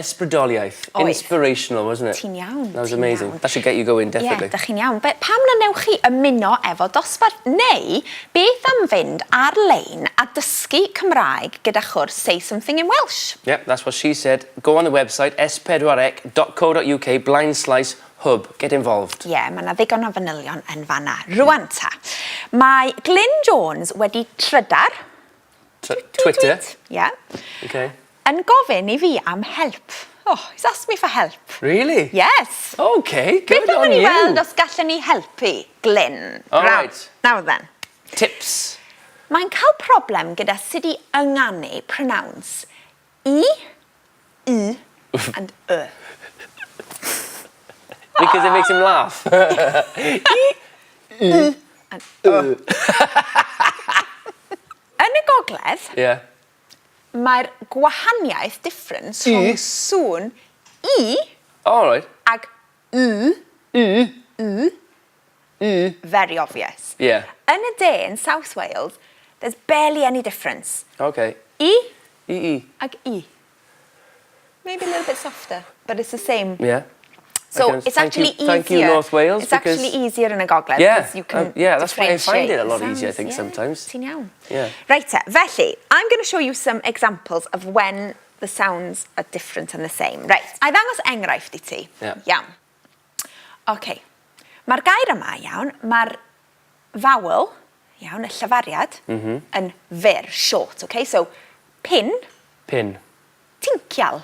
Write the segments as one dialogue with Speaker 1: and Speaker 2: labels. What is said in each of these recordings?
Speaker 1: ysbrydoliaeth. Inspirational, wasn't it?
Speaker 2: Ti'n iawn.
Speaker 1: That was amazing. That should get you going, definitely.
Speaker 2: Ie, da chi'n iawn. Pam na newch chi ymuno efo dosbarth neu beth am fynd ar-lein a dysgu Cymraeg gyda chwrs Say Something in Welsh?
Speaker 1: Yep, that's what she said. Go on the website s4ec.co.uk/hub. Get involved.
Speaker 2: Ie, mae yna ddigon o fanylion yn fanna. Rwan ta. Mae Glyn Jones wedi trydar.
Speaker 1: Twitter?
Speaker 2: Ie.
Speaker 1: Okay.
Speaker 2: Yn gofyn I fi am help. Oh, he's asked me for help.
Speaker 1: Really?
Speaker 2: Yes.
Speaker 1: Okay, good
Speaker 2: Beth
Speaker 1: on
Speaker 2: am I
Speaker 1: you.
Speaker 2: weld os gallen ni helpu Glyn?
Speaker 1: All right.
Speaker 2: Now then.
Speaker 1: Tips.
Speaker 2: Mae'n cael problem gyda sut I ynganu pronounce I, and
Speaker 1: Because it makes him laugh.
Speaker 2: and Yn y gogledd,
Speaker 1: Yeah.
Speaker 2: mae'r gwahaniaeth difference rhwng sŵn I
Speaker 1: All right.
Speaker 2: ag very obvious.
Speaker 1: Yeah.
Speaker 2: Yn y de in South Wales, there's barely any difference.
Speaker 1: Okay.
Speaker 2: I
Speaker 1: E.
Speaker 2: ag I. Maybe a little bit softer, but it's the same.
Speaker 1: Yeah.
Speaker 2: So
Speaker 1: Okay,
Speaker 2: it's
Speaker 1: thank
Speaker 2: actually
Speaker 1: you-
Speaker 2: easier.
Speaker 1: thank you, North Wales,
Speaker 2: It's
Speaker 1: because-
Speaker 2: actually easier in a gogledd.
Speaker 1: Yeah.
Speaker 2: because you can
Speaker 1: Yeah, that's why I find it a lot
Speaker 2: differentiate
Speaker 1: easier, I
Speaker 2: the
Speaker 1: think,
Speaker 2: sounds.
Speaker 1: sometimes.
Speaker 2: Ti'n iawn.
Speaker 1: Yeah.
Speaker 2: Right, felly, I'm going to show you some examples of when the sounds are different and the same. Right, I ddangos enghraifft I ti.
Speaker 1: Yeah.
Speaker 2: Iawn. Okay. Mae'r gair yma, iawn, mae'r vowel, iawn, y llafariad, yn fyr, short, okay? So, pin,
Speaker 1: Pin.
Speaker 2: tincial.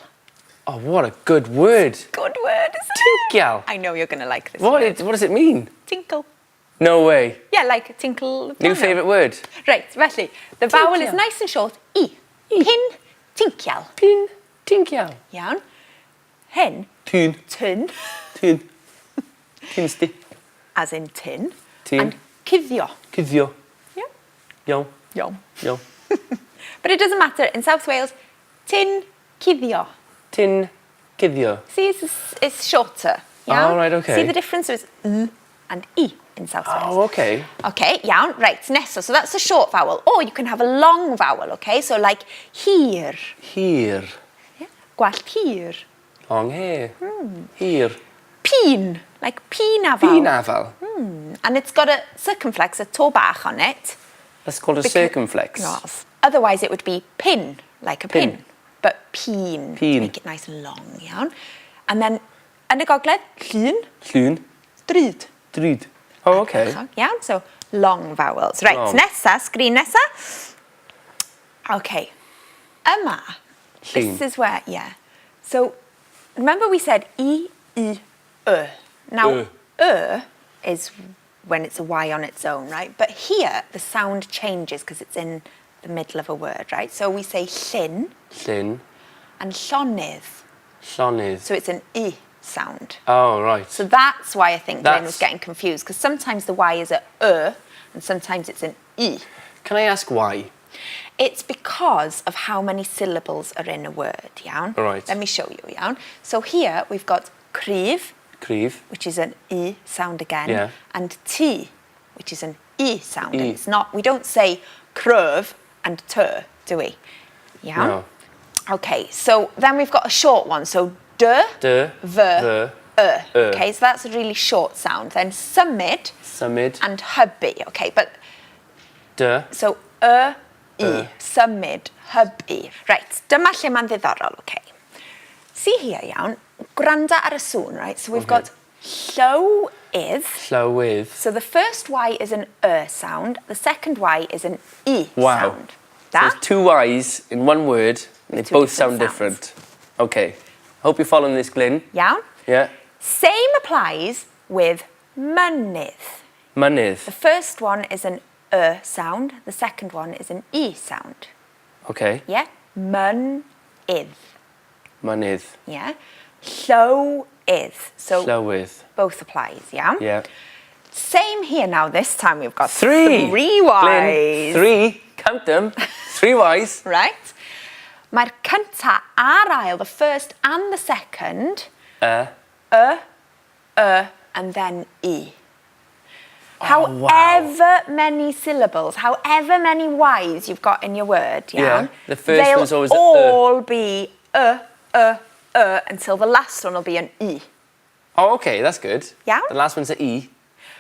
Speaker 1: Oh, what a good word.
Speaker 2: Good word, isn't it?
Speaker 1: Tincial.
Speaker 2: I know you're going to like this
Speaker 1: What
Speaker 2: word.
Speaker 1: does it mean?
Speaker 2: Tinkle.
Speaker 1: No way.
Speaker 2: Yeah, like tinkle.
Speaker 1: New favourite word?
Speaker 2: Right, felly, the vowel is
Speaker 1: Tincial.
Speaker 2: nice and short, I. Pin, tincial.
Speaker 1: Pin. Tincial.
Speaker 2: Iawn. Hyn,
Speaker 1: Tyn.
Speaker 2: tin,
Speaker 1: Tyn. Tynsti.
Speaker 2: as in tin.
Speaker 1: Tin.
Speaker 2: And cuddio.
Speaker 1: Cuddio.
Speaker 2: Yeah.
Speaker 1: Iawn.
Speaker 2: Iawn.
Speaker 1: Iawn.
Speaker 2: But it doesn't matter. In South Wales, tin, cuddio.
Speaker 1: Tin. Cuddio.
Speaker 2: See, it's shorter. Iawn?
Speaker 1: Oh, right, okay.
Speaker 2: See the difference? It's and I in South Wales.
Speaker 1: Oh, okay.
Speaker 2: Okay, iawn. Right, nesa. So that's a short vowel. Or you can have a long vowel, okay? So like hir.
Speaker 1: Here.
Speaker 2: Yeah. Gwallt hir.
Speaker 1: Long hair. Here.
Speaker 2: Peen. Like peenafal.
Speaker 1: Peenafal.
Speaker 2: And it's got a circumflex, a toe bach on it.
Speaker 1: That's called a circumflex.
Speaker 2: Yes. Otherwise it would be pin, like a pin.
Speaker 1: Pin.
Speaker 2: But peen.
Speaker 1: Peen.
Speaker 2: Make it nice and long, iawn. And then, yn y gogledd, llun,
Speaker 1: Llun.
Speaker 2: dryd.
Speaker 1: Dryd. Oh, okay.
Speaker 2: Iawn, so long vowels. Right,
Speaker 1: Long.
Speaker 2: nesa, screen nesa. Okay. Yma.
Speaker 1: Llun.
Speaker 2: This is where, yeah. So, remember we said I. Now, is when it's a Y on its own, right? But here, the sound changes because it's in the middle of a word, right? So we say llyn
Speaker 1: Llyn.
Speaker 2: and llonydd.
Speaker 1: Llonydd.
Speaker 2: So it's an I sound.
Speaker 1: Oh, right.
Speaker 2: So that's why I think Glenn was
Speaker 1: That's-
Speaker 2: getting confused, because sometimes the Y is a and sometimes it's an I.
Speaker 1: Can I ask why?
Speaker 2: It's because of how many syllables are in a word, iawn?
Speaker 1: All right.
Speaker 2: Let me show you, iawn? So here we've got cryf,
Speaker 1: Cryf.
Speaker 2: which is an I sound again,
Speaker 1: Yeah.
Speaker 2: and T, which is an I sound. And
Speaker 1: I.
Speaker 2: it's not, we don't say cryf and T, do we? Yeah?
Speaker 1: No.
Speaker 2: Okay, so then we've got a short one. So D,
Speaker 1: D.
Speaker 2: V, Okay, so that's a really short sound. Then symud
Speaker 1: Symud.
Speaker 2: and hybu. Okay, but
Speaker 1: D.
Speaker 2: so I, symud, hybu. Right, dyma lle mae'n ddiddorol, okay. See here, iawn, gwranda ar y sŵn, right? So we've got llywydd.
Speaker 1: Llywydd.
Speaker 2: So the first Y is an sound, the second Y is an I
Speaker 1: Wow.
Speaker 2: sound.
Speaker 1: So
Speaker 2: That?
Speaker 1: there's two Y's in one word, and they
Speaker 2: two
Speaker 1: both
Speaker 2: different
Speaker 1: sound
Speaker 2: sounds.
Speaker 1: different. Okay. Hope you're following this, Glyn.
Speaker 2: Iawn?
Speaker 1: Yeah.
Speaker 2: Same applies with mynydd.
Speaker 1: Mynydd.
Speaker 2: The first one is an sound, the second one is an I sound.
Speaker 1: Okay.
Speaker 2: Yeah? Mynydd.
Speaker 1: Mynydd.
Speaker 2: Yeah? Llywydd. So
Speaker 1: Llywydd.
Speaker 2: both applies, yeah?
Speaker 1: Yeah.
Speaker 2: Same here now. This time we've got
Speaker 1: Three.
Speaker 2: three
Speaker 1: Glyn,
Speaker 2: Ys.
Speaker 1: three. Count them. Three Y's.
Speaker 2: Right? Mae'r cynta a'r ail, the first and the second, and then I. However many syllables, however many Ys you've got in your word, yeah?
Speaker 1: Yeah, the first
Speaker 2: they'll
Speaker 1: one's always a
Speaker 2: all be until the last one will be an E.
Speaker 1: Oh, okay, that's good.
Speaker 2: Yeah.
Speaker 1: The last one's the E.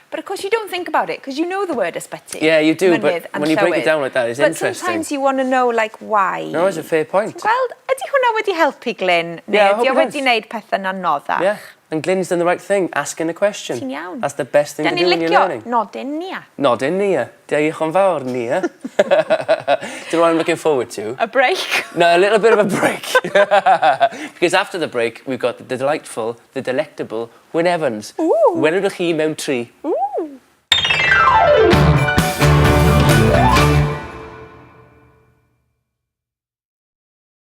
Speaker 2: But of course you don't think about it because you know the word ysbyty.
Speaker 1: Yeah, you do, but
Speaker 2: mynydd and
Speaker 1: when you break it
Speaker 2: llywydd.
Speaker 1: down like that, it's
Speaker 2: but
Speaker 1: interesting.
Speaker 2: Sometimes you want to know, like, why.
Speaker 1: No, it's a fair point.
Speaker 2: Gweld, ydy hwnna wedi helpu, Glyn?
Speaker 1: Yeah, I hope
Speaker 2: Neu
Speaker 1: it
Speaker 2: ydy o wedi
Speaker 1: has.
Speaker 2: wneud pethau'n anoddach?
Speaker 1: Yeah, and Glyn's done the right thing, asking a question.
Speaker 2: Ti'n iawn.
Speaker 1: That's the best thing
Speaker 2: Da
Speaker 1: to
Speaker 2: ni'n
Speaker 1: do when you're
Speaker 2: licio
Speaker 1: learning.
Speaker 2: nodyn nia.
Speaker 1: Nodyn, Nia. Diolch yn fawr, Nia. Do you know what I'm looking forward to?
Speaker 2: A break.
Speaker 1: No, a little bit of a break. Because after the break, we've got the delightful, the delectable Wyn Evans.
Speaker 2: Ooh.
Speaker 1: Welwch chi mewn tri.
Speaker 2: Ooh.